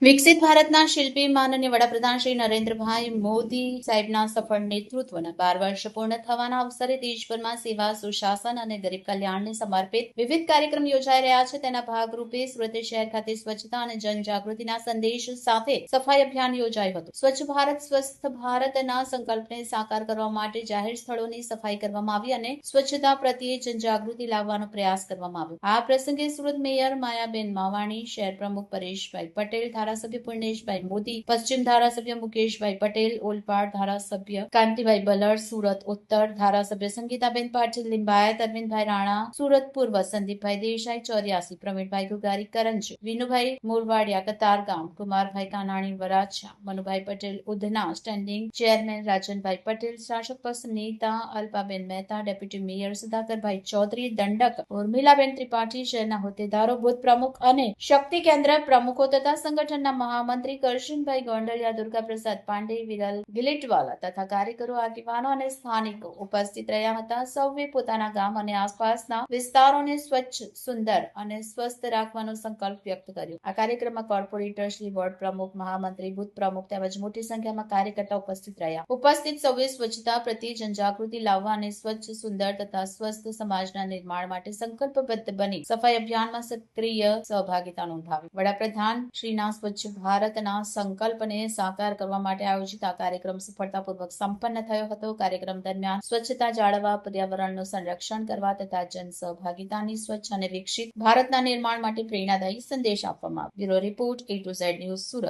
વિકસિત ભારતના શિલ્પી માનનીય વડાપ્રધાન શ્રી નરેન્દ્રભાઈ મોદી સાહેબના સફળ નેતૃત્વના 12 વર્ષ પૂર્ણ થવાના અવસરે દેશભરમાં સેવા, સુશાસન અને ગરીબ કલ્યાણને સમર્પિત વિવિધ કાર્યક્રમ યોજાઈ રહ્યા છે. તેના ભાગરૂપે સુરત શહેર ખાતે સ્વચ્છતા અને જનજાગૃતિના સંદેશ સાથે સફાઈ અભિયાન યોજાયું હતું. સ્વચ્છ ભારત સ્વસ્થ ભારતના સંકલ્પને સાકાર કરવા માટે જાહેર સ્થળોની સફાઈ કરવામાં આવી અને સ્વચ્છતા પ્રત્યે જનજાગૃતિ લાવવાનો પ્રયાસ કરવામાં આવ્યો. આ પ્રસંગે સુરત મેયર માયાબેન માવાણી, શહેર પ્રમુખ પરેશભાઈ પટેલ, ધારાસભ્ય પૂર્ણેશભાઈ મોદી, પશ્ચિમ ધારાસભ્ય મુકેશભાઈ પટેલ, ઓલપાડ ધારાસભ્ય કાંતિભાઈ બલડ, સુરત ઉત્તર ધારાસભ્ય સંગીતાબેન પાટીલ લિંબાયત, અરવિંદભાઈ રાણા, સુરત પૂર્વ સંદીપભાઈ દેસાઈ 84, પ્રવીણભાઈ ગુગારી કરંજ, વિનુભાઈ મોરવાડિયા કતારગામ, કુમારભાઈ કાનાણી વરાછા, મનુભાઈ પટેલ ઉધના, સ્ટેન્ડિંગ ચેરમેન રાજનભાઈ પટેલ, શાસક પક્ષ નેતા અલ્પાબેન મહેતા, ડેપ્યુટી મેયર સુધાકરભાઈ ચૌધરી દંડક, ઉર્મિલાબેન ત્રિપાઠી, શહેરના હોદ્દેદારો, બુથ પ્રમુખ અને શક્તિ કેન્દ્ર પ્રમુખો તથા સંગઠનના મહામંત્રી કરશનભાઈ ગોંડલિયા, દુર્ગાપ્રસાદ પાંડે, વિરલ ગિલીટવાલા તથા કાર્યકરો, આગેવાનો અને સ્થાનિકો ઉપસ્થિત રહ્યા હતા. સૌએ પોતાના ગામ અને આસપાસના વિસ્તારોને સ્વચ્છ, સુંદર અને સ્વસ્થ રાખવાનો સંકલ્પ વ્યક્ત કર્યો. આ કાર્યક્રમમાં કોર્પોરેટર શ્રી, વોર્ડ પ્રમુખ, મહામંત્રી, બુથ પ્રમુખ તેમજ મોટી સંખ્યામાં કાર્યકર્તા ઉપસ્થિત રહ્યા. ઉપસ્થિત સૌએ સ્વચ્છતા પ્રત્યે જનજાગૃતિ લાવવા અને સ્વચ્છ, સુંદર તથા સ્વસ્થ સમાજના નિર્માણ માટે સંકલ્પબદ્ધ બની સફાઈ અભિયાનમાં સક્રિય સહભાગિતા નોંધાવી. વડાપ્રધાન શ્રીના સ્વચ્છ ભારતના સંકલ્પને સાકાર કરવા માટે આયોજિત આ કાર્યક્રમ સફળતાપૂર્વક સંપન્ન થયો હતો. કાર્યક્રમ દરમિયાન સ્વચ્છતા જાળવવા, પર્યાવરણનું સંરક્ષણ કરવા તથા જન સહભાગિતાની સ્વચ્છ અને વિકસિત ભારતના નિર્માણ માટે પ્રેરણાદાયી સંદેશ આપવામાં આવ્યો. Bureau report A to Z news, Surat.